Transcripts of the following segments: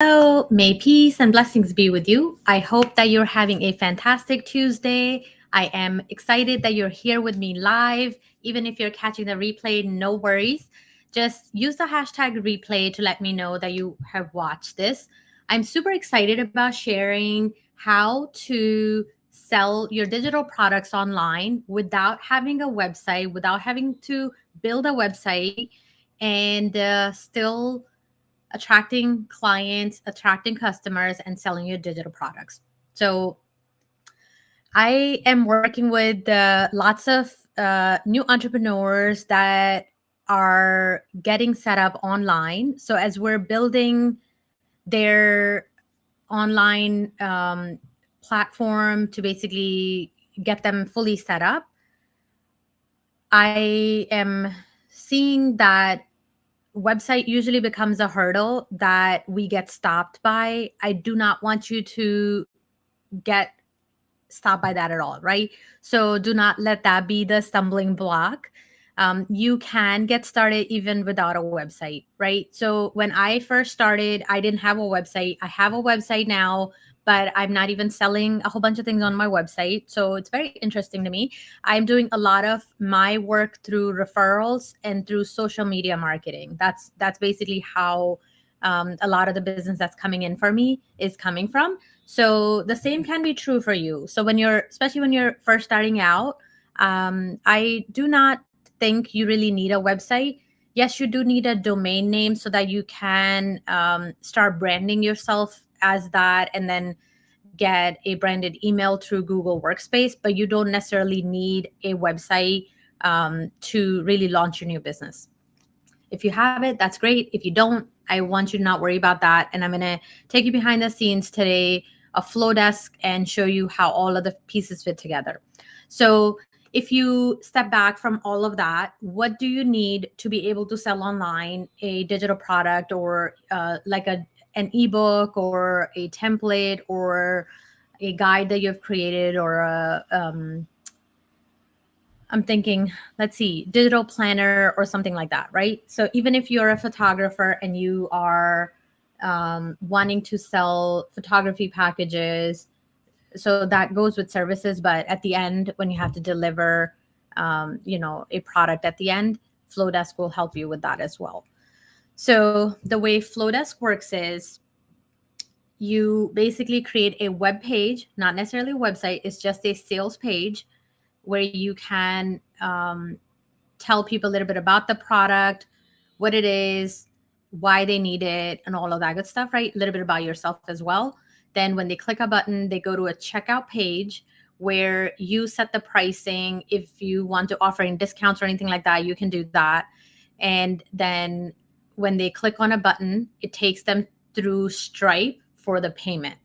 Hello, may peace and blessings be with you. I hope that you're having a fantastic Tuesday. I am excited that you're here with me live. Even if you're catching the replay, no worries. Just use the hashtag replay to let me know that you have watched this. I'm super excited about sharing how to sell your digital products online without having a website, without having to build a website, and still attracting clients, attracting customers, and selling your digital products. So I am working with lots of new entrepreneurs that are getting set up online. So as we're building their online platform to basically get them fully set up, I am seeing that website usually becomes a hurdle that we get stopped by. I do not want you to get stopped by that at all, right? So do not let that be the stumbling block. You can get started even without a website, right? So when I first started, I didn't have a website. I have a website now, but I'm not even selling a whole bunch of things on my website. So it's very interesting to me. I'm doing a lot of my work through referrals and through social media marketing. That's basically how a lot of the business that's coming in for me is coming from. So the same can be true for you. So when you're, especially when you're first starting out, I do not think you really need a website. Yes, you do need a domain name so that you can start branding yourself as that, and then get a branded email through Google Workspace. But you don't necessarily need a website to really launch your new business. If you have it, that's great. If you don't, I want you to not worry about that. And I'm going to take you behind the scenes today of Flodesk and show you how all of the pieces fit together. So if you step back from all of that, what do you need to be able to sell online a digital product, or like an ebook or a template or a guide that you've created, or I'm thinking, let's see, digital planner or something like that, right? So even if you're a photographer and you are wanting to sell photography packages, so that goes with services. But at the end, when you have to deliver, a product at the end, Flowdesk will help you with that as well. So the way Flowdesk works is you basically create a web page, not necessarily a website. It's just a sales page where you can tell people a little bit about the product, what it is, why they need it, and all of that good stuff, right? A little bit about yourself as well. Then when they click a button, they go to a checkout page where you set the pricing. If you want to offer any discounts or anything like that, you can do that. And then when they click on a button, it takes them through Stripe for the payment.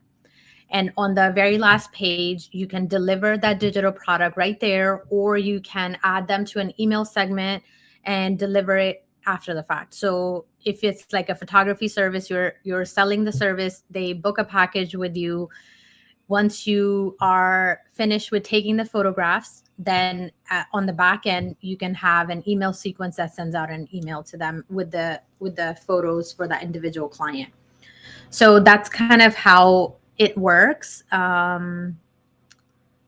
And on the very last page, you can deliver that digital product right there, or you can add them to an email segment and deliver it after the fact. So if it's like a photography service, you're selling the service, they book a package with you. Once you are finished with taking the photographs, then on the back end, you can have an email sequence that sends out an email to them with the photos for that individual client. So that's kind of how it works.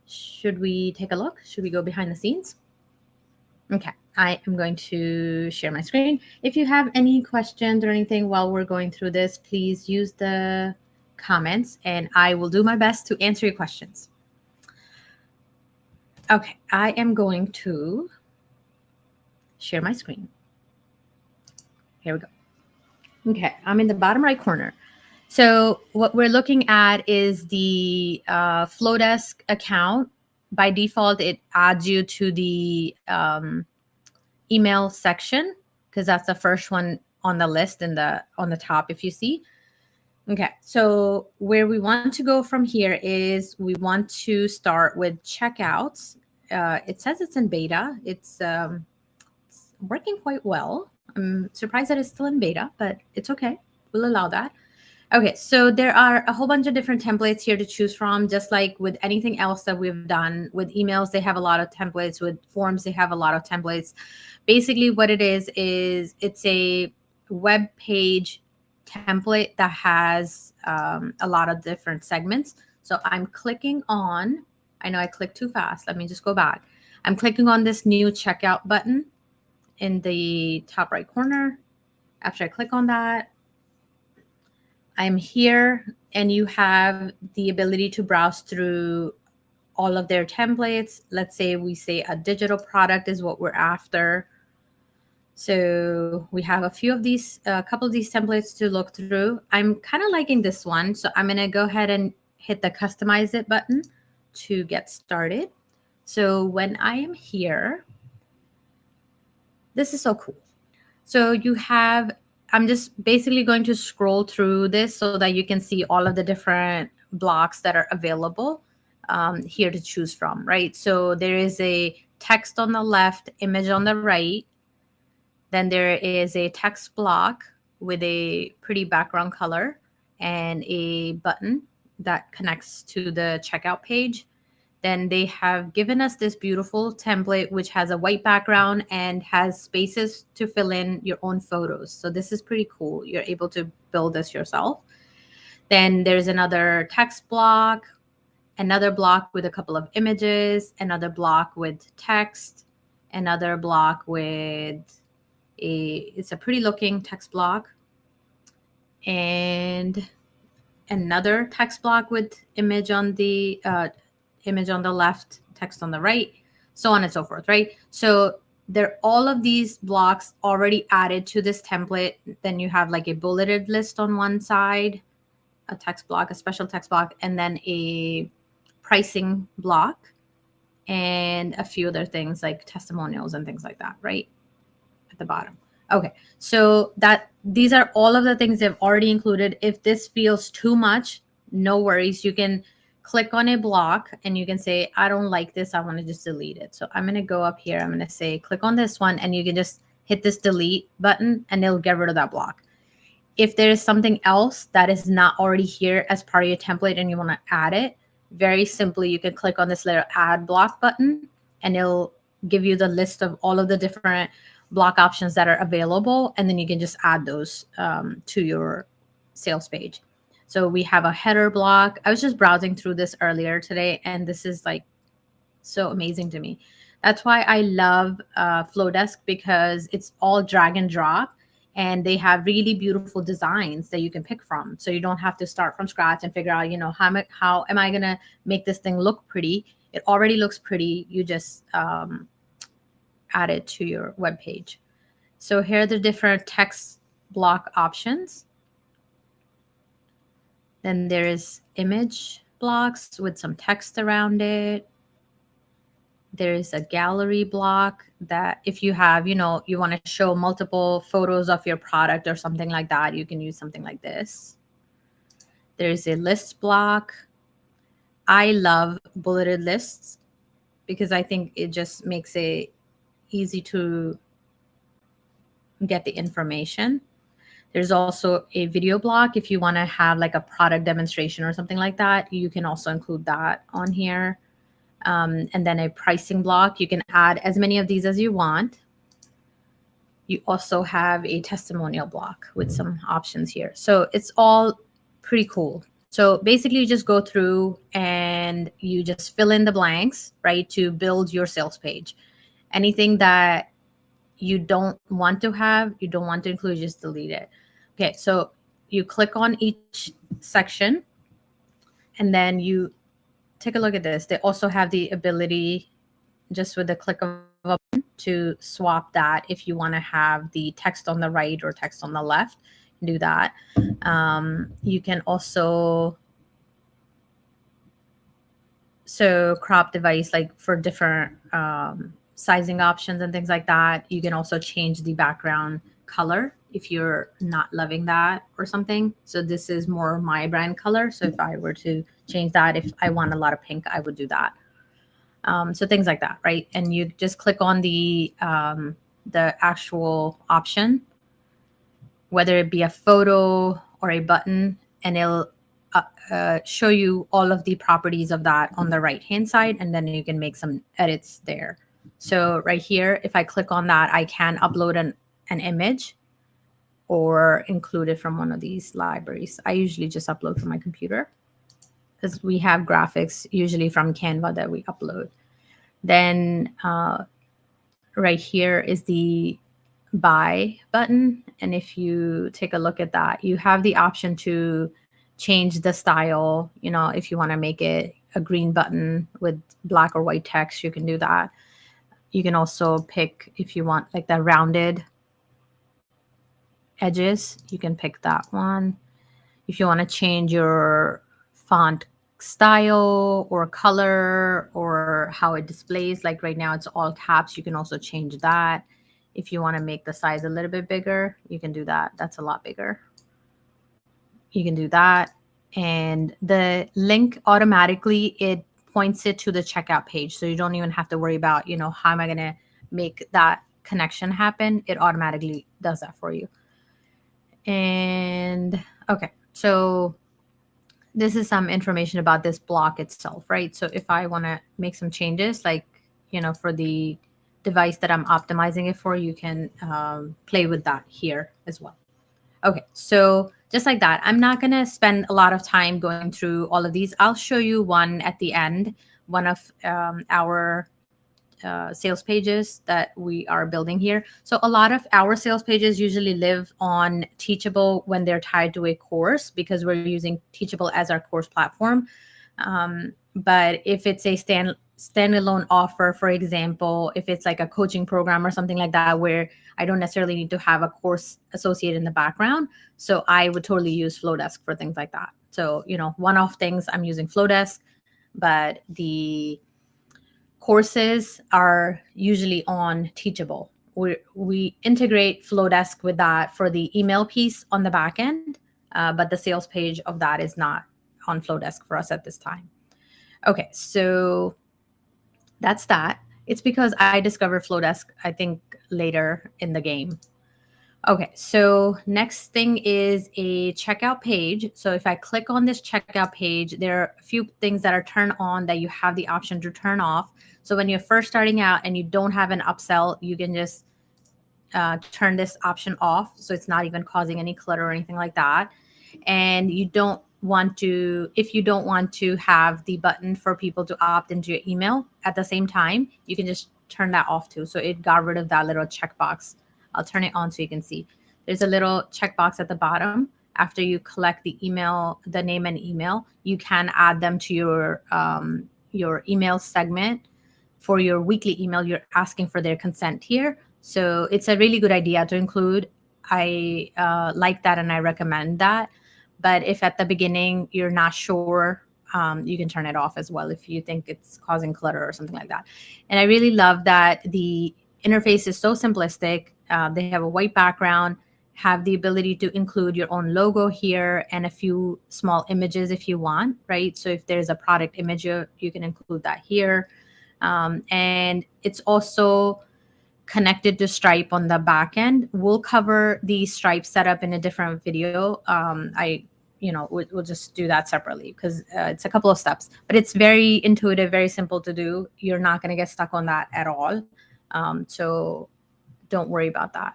Should we take a look? Should we go behind the scenes? Okay, I am going to share my screen. If you have any questions or anything while we're going through this, please use the comments and I will do my best to answer your questions. Okay, I am going to share my screen. Here we go. Okay, I'm in the bottom right corner. So what we're looking at is the Flodesk account. By default, it adds you to the email section because that's the first one on the list on the top, if you see. Okay, so where we want to go from here is we want to start with checkouts. It says it's in beta. It's working quite well. I'm surprised that it's still in beta, but it's okay. We'll allow that. Okay, so there are a whole bunch of different templates here to choose from, just like with anything else that we've done. With emails, they have a lot of templates. With forms, they have a lot of templates. Basically, what it is it's a web page template that has a lot of different segments. So I'm clicking on, I know I clicked too fast. Let me just go back. I'm clicking on this new checkout button in the top right corner. After I click on that, I'm here, and you have the ability to browse through all of their templates. Let's say we say a digital product is what we're after. So we have a few of these, a couple of these templates to look through. I'm kind of liking this one. So I'm going to go ahead and hit the customize it button to get started. So when I am here, this is so cool. So you have, I'm just basically going to scroll through this so that you can see all of the different blocks that are available here to choose from, right? So there is a text on the left, image on the right. Then there is a text block with a pretty background color and a button that connects to the checkout page. Then they have given us this beautiful template, which has a white background and has spaces to fill in your own photos. So this is pretty cool. You're able to build this yourself. Then there's another text block, another block with a couple of images, another block with text, another block with it's a pretty looking text block, and another text block with image on the left, text on the right, so on and so forth, right? So there all of these blocks already added to this template. Then you have like a bulleted list on one side, a text block, a special text block, and then a pricing block, and a few other things like testimonials and things like that, right? At the bottom. Okay, so that these are all of the things they've already included. If this feels too much, no worries. You can click on a block and you can say, I don't like this. I want to just delete it. So I'm going to go up here. I'm going to say, click on this one, and you can just hit this delete button and it'll get rid of that block. If there is something else that is not already here as part of your template and you want to add it, very simply, you can click on this little add block button and it'll give you the list of all of the different block options that are available. And then you can just add those to your sales page. So we have a header block. I was just browsing through this earlier today, and this is like so amazing to me. That's why I love Flodesk, because it's all drag and drop, and they have really beautiful designs that you can pick from. So you don't have to start from scratch and figure out, how am I going to make this thing look pretty? It already looks pretty. You just add it to your web page. So here are the different text block options. Then there is image blocks with some text around it. There is a gallery block that if you have, you want to show multiple photos of your product or something like that, you can use something like this. There's a list block. I love bulleted lists because I think it just makes it easy to get the information. There's also a video block. If you want to have like a product demonstration or something like that, you can also include that on here. And then a pricing block. You can add as many of these as you want. You also have a testimonial block with some options here. So it's all pretty cool. So basically you just go through and you just fill in the blanks, right, to build your sales page. Anything that you don't want to have, you don't want to include, just delete it. Okay, so you click on each section and then you take a look at this. They also have the ability, just with the click of a button, to swap that if you want to have the text on the right or text on the left. Do that. You can also crop device, like for different sizing options and things like that. You can also change the background color if you're not loving that or something. So this is more my brand color. So if I were to change that, if I want a lot of pink, I would do that. So things like that, right? And you just click on the actual option, whether it be a photo or a button, and it'll show you all of the properties of that on the right-hand side, and then you can make some edits there. So right here, if I click on that, I can upload an image. or include it from one of these libraries. I usually just upload from my computer because we have graphics usually from Canva that we upload. Then right here is the buy button. And if you take a look at that, you have the option to change the style. You know, if you want to make it a green button with black or white text, you can do that. You can also pick if you want like the rounded edges, you can pick that one. If you want to change your font style or color or how it displays, like right now it's all caps, you can also change that. If you want to make the size a little bit bigger, you can do that. That's a lot bigger. You can do that. And the link automatically, it points it to the checkout page. So you don't even have to worry about, you know, how am I going to make that connection happen? It automatically does that for you. And okay, so this is some information about this block itself, right? So if I want to make some changes, like, you know, for the device that I'm optimizing it for, you can play with that here as well. Okay, so just like that, I'm not going to spend a lot of time going through all of these. I'll show you one at the end, one of our sales pages that we are building here. So a lot of our sales pages usually live on Teachable when they're tied to a course because we're using Teachable as our course platform. But if it's a standalone offer, for example, if it's like a coaching program or something like that, where I don't necessarily need to have a course associated in the background, so I would totally use Flodesk for things like that. So, you know, one-off things, I'm using Flodesk, but the courses are usually on Teachable. We integrate Flodesk with that for the email piece on the back end, but the sales page of that is not on Flodesk for us at this time. Okay, so that's that. It's because I discovered Flodesk, I think, later in the game. Okay, so next thing is a checkout page. So if I click on this checkout page, there are a few things that are turned on that you have the option to turn off. So when you're first starting out and you don't have an upsell, you can just turn this option off. So it's not even causing any clutter or anything like that. And you don't want to, if you don't want to have the button for people to opt into your email at the same time, you can just turn that off too. So it got rid of that little checkbox. I'll turn it on so you can see. There's a little checkbox at the bottom. After you collect the email, the name and email, you can add them to your email segment. For your weekly email, you're asking for their consent here. So it's a really good idea to include. I like that and I recommend that. But if at the beginning you're not sure, you can turn it off as well if you think it's causing clutter or something like that. And I really love that the interface is so simplistic. They have a white background, have the ability to include your own logo here and a few small images if you want, right? So if there's a product image, you can include that here. And it's also connected to Stripe on the back end. We'll cover the Stripe setup in a different video. We'll just do that separately because it's a couple of steps, but it's very intuitive, very simple to do. You're not going to get stuck on that at all. So don't worry about that.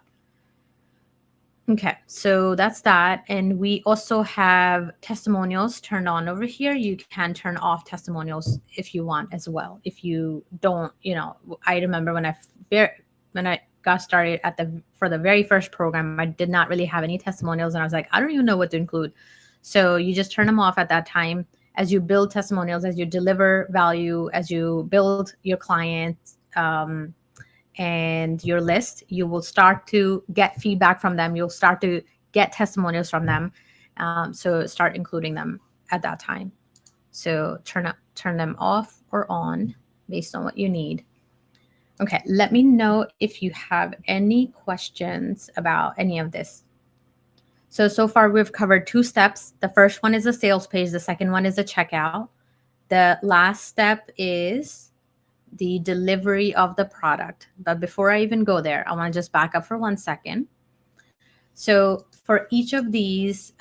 Okay, so that's that. And we also have testimonials turned on over here. You can turn off testimonials if you want as well. If you don't, I remember when I got started for the very first program, I did not really have any testimonials. And I was like, I don't even know what to include. So you just turn them off at that time. As you build testimonials, as you deliver value, as you build your clients, and your list, you will start to get feedback from them. You'll start to get testimonials from them. So start including them at that time. So turn them off or on based on what you need. Okay, let me know if you have any questions about any of this. So far we've covered 2 steps. The first one is a sales page. The second one is a checkout. The last step is the delivery of the product. But before I even go there, I want to just back up for 1 second. So for each of these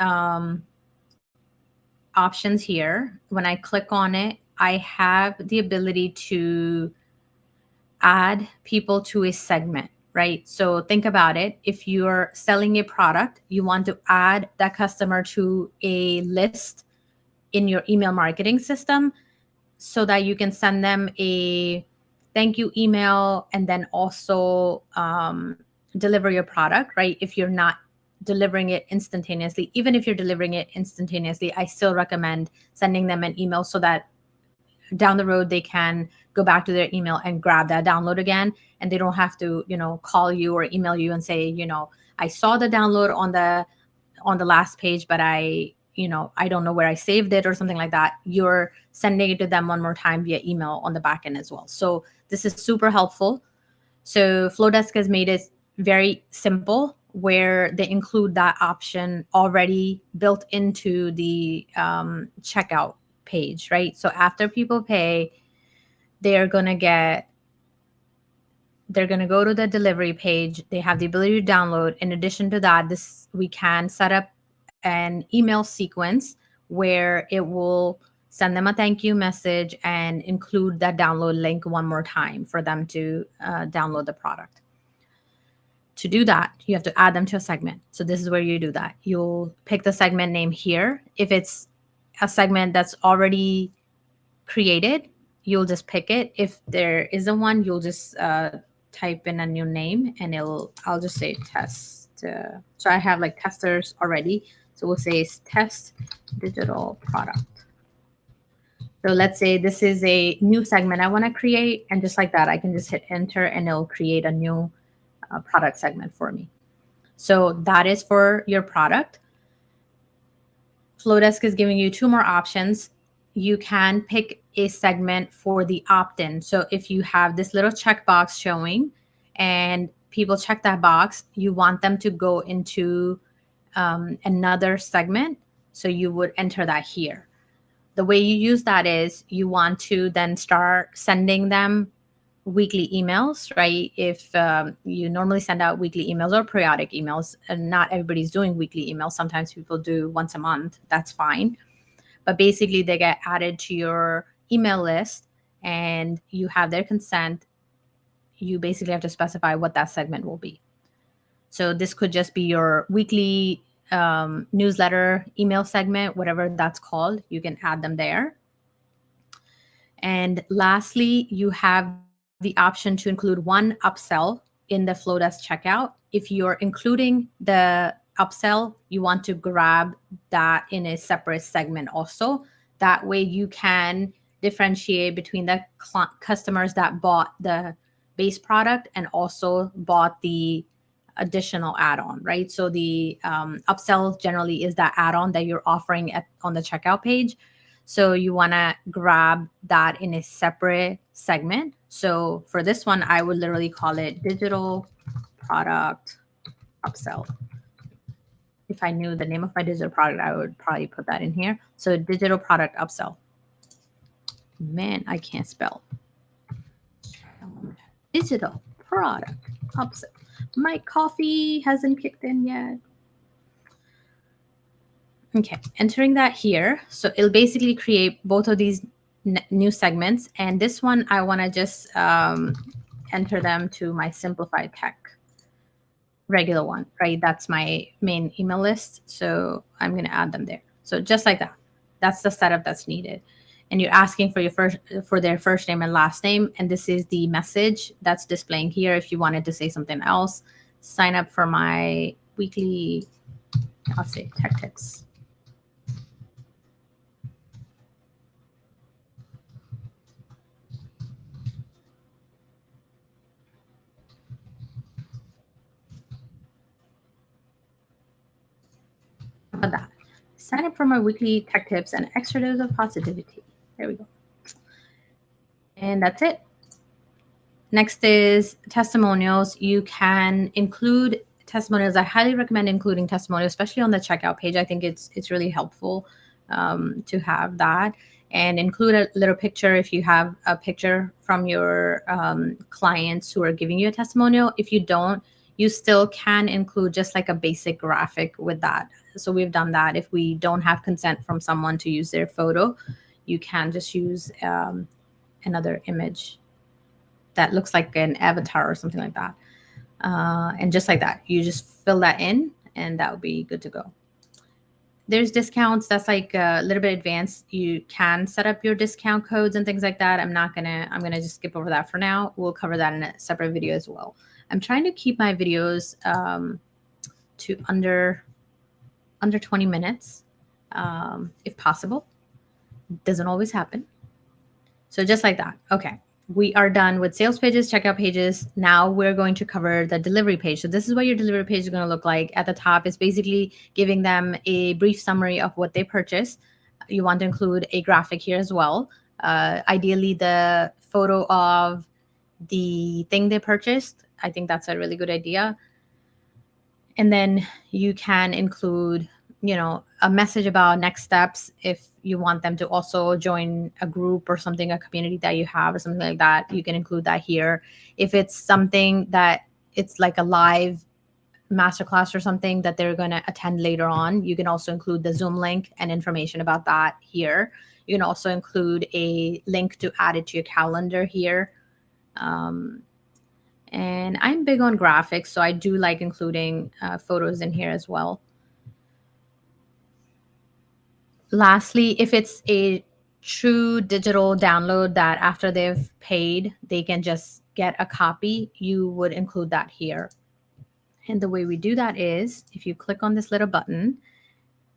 options here, when I click on it, I have the ability to add people to a segment. right? So think about it. If you're selling a product, you want to add that customer to a list in your email marketing system so that you can send them a thank you email and then also deliver your product, right? If you're not delivering it instantaneously, even if you're delivering it instantaneously, I still recommend sending them an email so that down the road they can go back to their email and grab that download again, and they don't have to, call you or email you and say, I saw the download on the last page, but I don't know where I saved it or something like that. You're sending it to them one more time via email on the back end as well. So this is super helpful. So Flodesk has made it very simple where they include that option already built into the checkout page, right? So after people pay, they're going to go to the delivery page. They have the ability to download. In addition to that, we can set up an email sequence where it will send them a thank you message and include that download link one more time for them to download the product. To do that, you have to add them to a segment. So this is where you do that. You'll pick the segment name here. If it's a segment that's already created, you'll just pick it. If there isn't one, you'll just type in a new name and I'll just say test. So I have like testers already. So we'll say test digital product. So let's say this is a new segment I want to create. And just like that, I can just hit enter and it'll create a new product segment for me. So that is for your product. Flodesk is giving you two more options. You can pick a segment for the opt-in. So if you have this little checkbox showing and people check that box, you want them to go into another segment. So you would enter that here. The way you use that is you want to then start sending them weekly emails, right? If you normally send out weekly emails or periodic emails, and not everybody's doing weekly emails. Sometimes people do once a month. That's fine. But basically, they get added to your email list and you have their consent. You basically have to specify what that segment will be. So this could just be your weekly newsletter email segment, whatever that's called. You can add them there. And lastly, you have the option to include one upsell in the Flodesk checkout. If you're including the upsell, you want to grab that in a separate segment also. That way you can differentiate between the customers that bought the base product and also bought the additional add-on, right? So the upsell generally is that add-on that you're offering on the checkout page. So you want to grab that in a separate segment. So for this one, I would literally call it digital product upsell. If I knew the name of my digital product, I would probably put that in here. So digital product upsell. Man, I can't spell. Digital product upsell. My coffee hasn't kicked in yet. Okay, entering that here. So it'll basically create both of these new segments. And this one, I want to just enter them to my simplified tech regular one, right? That's my main email list. So I'm going to add them there. So just like that, that's the setup that's needed. And you're asking for their first name and last name. And this is the message that's displaying here. If you wanted to say something else, sign up for my weekly, I'll say tech tips. About that. Sign up for my weekly tech tips and extra dose of positivity. There we go. And that's it. Next is testimonials. You can include testimonials. I highly recommend including testimonials, especially on the checkout page. I think it's really helpful to have that, and include a little picture if you have a picture from your clients who are giving you a testimonial. If you don't, you still can include just like a basic graphic with that. So we've done that. If we don't have consent from someone to use their photo, you can just use another image that looks like an avatar or something like that. And just like that, you just fill that in and that would be good to go. There's discounts that's like a little bit advanced. You can set up your discount codes and things like that. I'm gonna just skip over that for now. We'll cover that in a separate video as well. I'm trying to keep my videos to under 20 minutes, if possible. Doesn't always happen. So just like that. Okay. We are done with sales pages, checkout pages. Now we're going to cover the delivery page. So this is what your delivery page is going to look like. At the top is basically giving them a brief summary of what they purchased. You want to include a graphic here as well. Ideally, the photo of the thing they purchased. I think that's a really good idea. And then you can include, a message about next steps if you want them to also join a group or something, a community that you have or something like that. You can include that here. If it's something that it's like a live masterclass or something that they're going to attend later on, you can also include the Zoom link and information about that here. You can also include a link to add it to your calendar here. And I'm big on graphics, so I do like including photos in here as well. Lastly, if it's a true digital download that after they've paid, they can just get a copy, you would include that here. And the way we do that is if you click on this little button,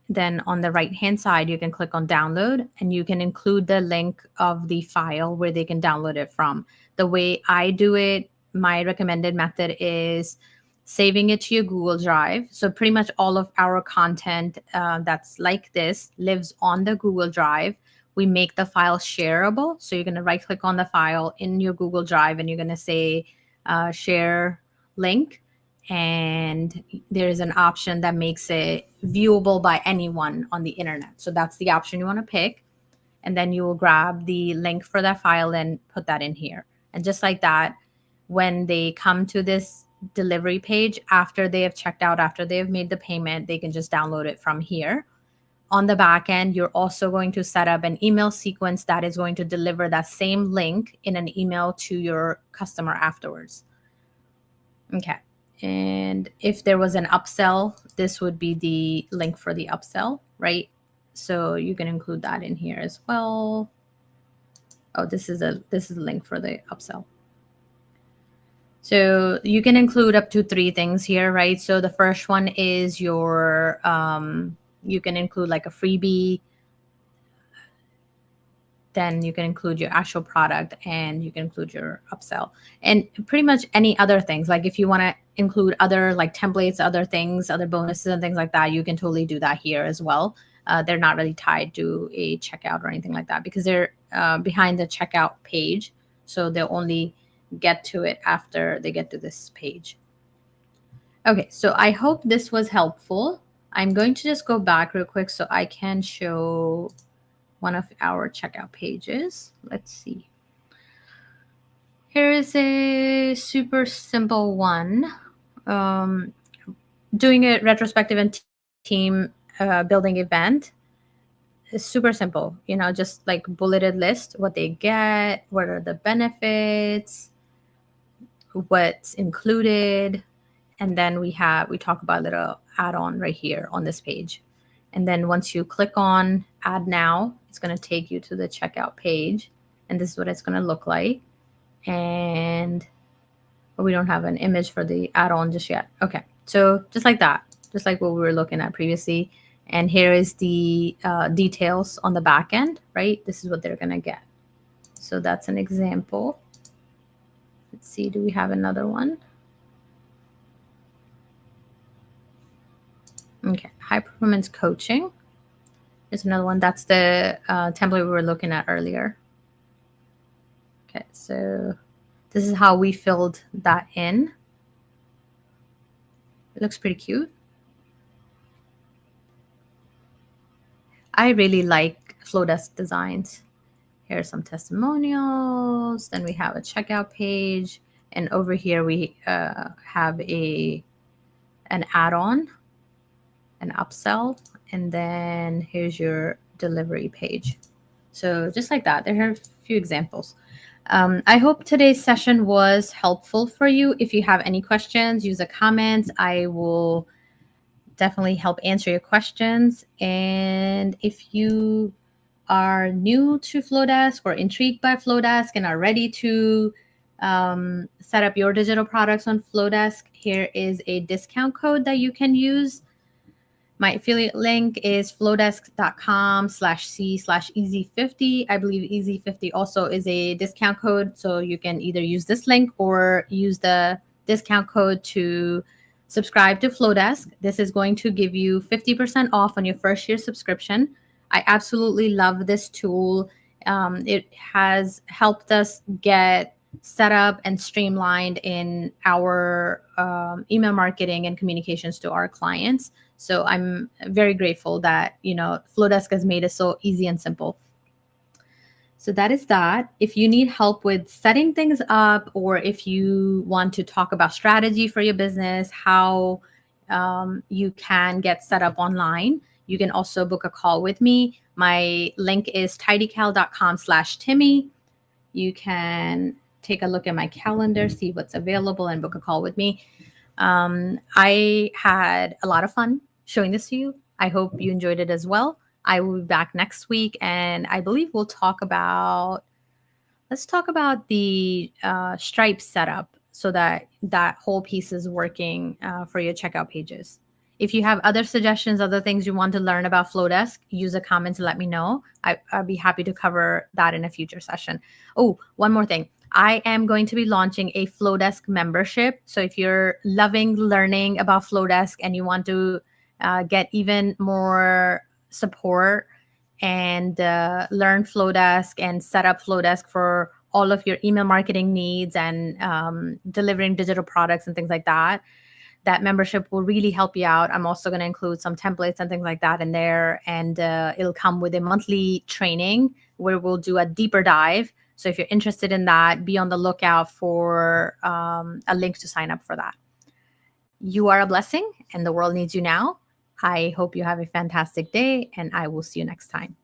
then on the right hand side, you can click on download and you can include the link of the file where they can download it from. The way I do it, my recommended method is saving it to your Google Drive. So pretty much all of our content that's like this lives on the Google Drive. We make the file shareable. So you're going to right click on the file in your Google Drive and you're going to say share link. And there's an option that makes it viewable by anyone on the internet. So that's the option you want to pick. And then you will grab the link for that file and put that in here. And just like that, when they come to this delivery page, after they have checked out, after they have made the payment, they can just download it from here. On the back end, you're also going to set up an email sequence that is going to deliver that same link in an email to your customer afterwards. Okay. And if there was an upsell, this would be the link for the upsell, right? So you can include that in here as well. Oh, this is a link for the upsell. So you can include up to 3 things here, right? So the first one is your, you can include like a freebie. Then you can include your actual product and you can include your upsell and pretty much any other things. Like if you want to include other like templates, other things, other bonuses and things like that, you can totally do that here as well. They're not really tied to a checkout or anything like that because they're behind the checkout page. So they'll only get to it after they get to this page. Okay, so I hope this was helpful. I'm going to just go back real quick so I can show one of our checkout pages. Let's see. Here is a super simple one. Doing a retrospective and team building event is super simple. Just like bulleted list, what they get, what are the benefits, what's included, and then we talk about a little add-on right here on this page. And then once you click on add now, it's going to take you to the checkout page. And this is what it's going to look like. And we don't have an image for the add-on just yet. Okay, so just like that, just like what we were looking at previously. And here is the details on the back end, right? This is what they're going to get. So that's an example. Let's see, do we have another one? Okay, high performance coaching is another one. That's the template we were looking at earlier. Okay, so this is how we filled that in. It looks pretty cute. I really like Flodesk designs. Here are some testimonials. Then we have a checkout page. And over here we have an add-on, an upsell. And then here's your delivery page. So just like that, there are a few examples. I hope today's session was helpful for you. If you have any questions, use the comments. I will definitely help answer your questions. And if you are new to Flodesk or intrigued by Flodesk and are ready to set up your digital products on Flodesk, here is a discount code that you can use. My affiliate link is flodesk.com/c/easy50. I believe easy50 also is a discount code. So you can either use this link or use the discount code to subscribe to Flodesk. This is going to give you 50% off on your first year subscription. I absolutely love this tool. It has helped us get set up and streamlined in our email marketing and communications to our clients. So I'm very grateful that, Flodesk has made it so easy and simple. So that is that. If you need help with setting things up, or if you want to talk about strategy for your business, how you can get set up online, you can also book a call with me. My link is tidycal.com/Timmy. You can take a look at my calendar, see what's available, and book a call with me. I had a lot of fun showing this to you. I hope you enjoyed it as well. I will be back next week, and I believe let's talk about the Stripe setup so that that whole piece is working for your checkout pages. If you have other suggestions, other things you want to learn about Flodesk, use a comment to let me know. I'll be happy to cover that in a future session. Oh, one more thing. I am going to be launching a Flodesk membership. So if you're loving learning about Flodesk and you want to get even more support and learn Flodesk and set up Flodesk for all of your email marketing needs and delivering digital products and things like that, that membership will really help you out. I'm also going to include some templates and things like that in there. And it'll come with a monthly training where we'll do a deeper dive. So if you're interested in that, be on the lookout for a link to sign up for that. You are a blessing and the world needs you now. I hope you have a fantastic day, and I will see you next time.